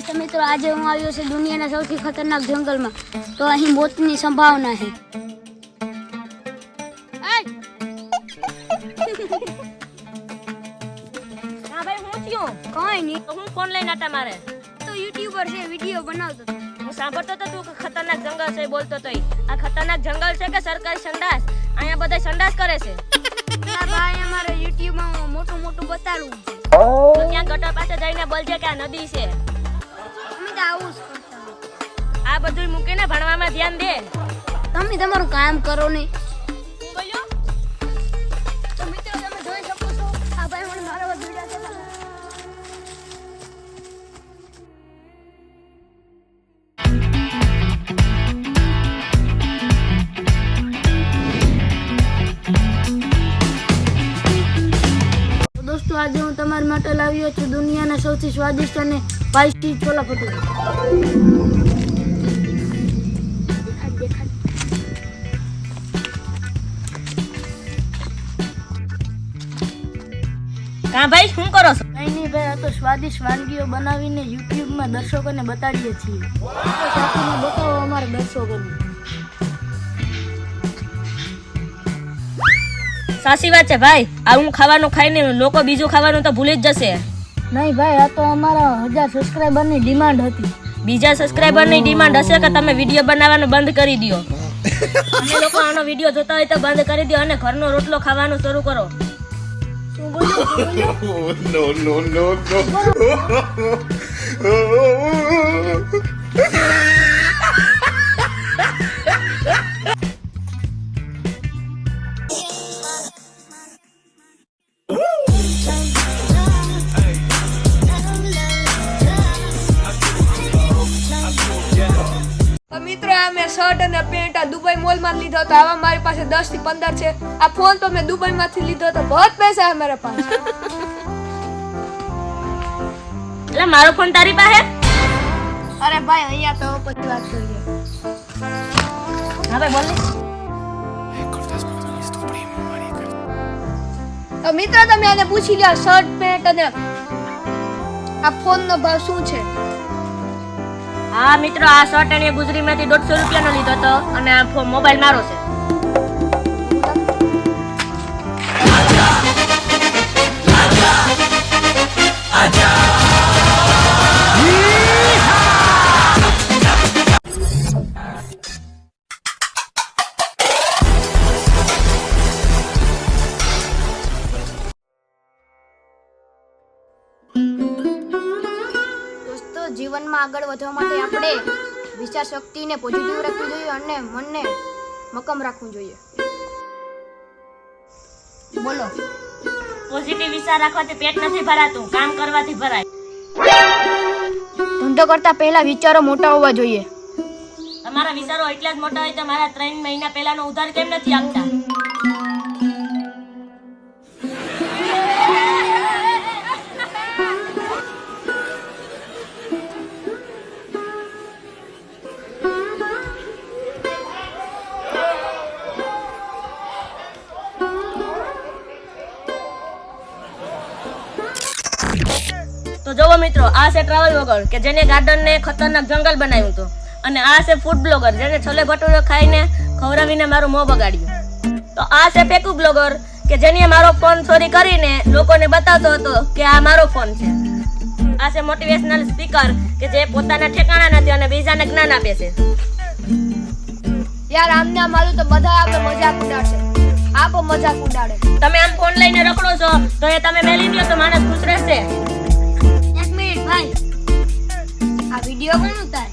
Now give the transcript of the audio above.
નમસ્તે મિત્રો, આજે હું આવ્યો છું દુનિયાના સૌથી ખતરનાક જંગલમાં. તો અહીં મોતની સંભાવના છે. હા ભાઈ, હું થયું? કઈ નહીં, તો હું ફોન લઈને આટા મારે. તો યુટ્યુબર છે, વિડીયો બનાવતો હતો. હું સાંભળતો તો તું કે ખતરનાક જંગલ છે બોલતો તો. આ ખતરનાક જંગલ છે કે સરકારી સંડાસ? અહીંયા બધા સંડાસ કરે છે. ના ભાઈ, અમારે યુટ્યુબમાં મોટું મોટું બતાડવું છે. તો ત્યાં ગટર પાસે જઈને બોલજે કે આ નદી છે. અમે તો આવું જ કરતા હોય. આ બધું મૂકીને ભણવામાં ધ્યાન દે. તમે તમારું કામ કરો ને. શું બોલ્યો? તો મિત્રો તમે જોઈ શકો છો, આ ભાઈ મને મારવા દોડ્યા છે. દોસ્તો, આજે હું તમારા માટે લાવ્યો છું દુનિયાના સૌથી સ્વાદિષ્ટ અને સ્પાઇસી છોલા ભટુરે. હા ભાઈ, શું કરો છો? નહીં નહીં ભાઈ, આ તો સ્વાદિષ્ટ વાનગીઓ બનાવીને યુટ્યુબમાં દર્શકોને બતાડીએ છીએ. ચાખીને બતાવો અમારા દર્શકોને. સાચી વાત છે ભાઈ. આ હું ખાવાનું ખાઈને લોકો બીજું ખાવાનું તો ભૂલી જ જશે. નહીં ભાઈ, આ તો અમારા 1000 સબસ્ક્રાઇબરની ડિમાન્ડ હતી. બીજા સબસ્ક્રાઇબરની ડિમાન્ડ હશે કે તમે વિડીયો બનાવવાનું બંધ કરી દો. અમે લોકો આનો વિડીયો જોતા હોય તો બંધ કરી દો અને ઘરનો રોટલો ખાવાનું શરૂ કરો. શું બોલ્યો? No. મિત્રો, આ મેં શર્ટ અને પેન્ટ આ દુબઈ મોલમાં લીધો હતો. આવા મારી પાસે 10 થી 15 છે. આ ફોન તો મેં દુબઈમાંથી લીધો હતો. બહુ પૈસા है मेरे पास. એટલે મારો ફોન તારી પાસે? અરે ભાઈ, અહીંયા તો પછી વાત કરીએ. હા ભાઈ, બોલ ને. તો મિત્રો, તમે આને પૂછી લ્યો શર્ટ પેન્ટ અને આ ફોનનો ભાવ શું છે. હા મિત્રો, આ શર્ટ અને ગુજરીમાંથી 150 રૂપિયાનો લીધો હતો અને આ મોબાઈલ મારો છે. જીવનમાં આગળ વધવા માટે આપણે વિચાર શક્તિને પોઝિટિવ રાખવી જોઈએ અને મનને મક્કમ રાખવું જોઈએ. બોલો. પોઝિટિવ વિચાર રાખવાથી પેટ નથી ભરાતું, કામ કરવાથી ભરાય. ધંધો કરતા પહેલા વિચારો મોટા હોવા જોઈએ. તમારા વિચારો એટલા જ મોટા હોય તો મારા 3 મહિના પહેલાનો ઉધાર કેમ નથી આપતા? તો જોવો મિત્રો, આ છે ટ્રાવેલ વગર કે જેને ગાર્ડન ને ખતરનાક જંગલ બનાવ્યું હતું, અને આ છે ફૂડ બ્લોગર જેને છોલે ભટુરે ખાઈને ખવડાવીને મારું મોં બગાડ્યું. તો આ છે પેકુ બ્લોગર કે જેને મારો ફોન ચોરી કરીને લોકોને બતાવતો હતો કે આ મારો ફોન છે. આ છે મોટિવેશનલ સ્પીકર કે જે પોતાના ઠેકાણા નથી અને બીજાને જ્ઞાન આપે છે. યાર, આમને મારું તો બધા આપણે મજાક ઉડાડશે. આપો મજાક ઉડાડે. તમે આમ ફોન લઈને રખડો છો તો એ તમે મેલી દો તો માણસ ખુશ રહેશે. એક મિનિટ ભાઈ, આ વિડીયો કોણ ઉતારે?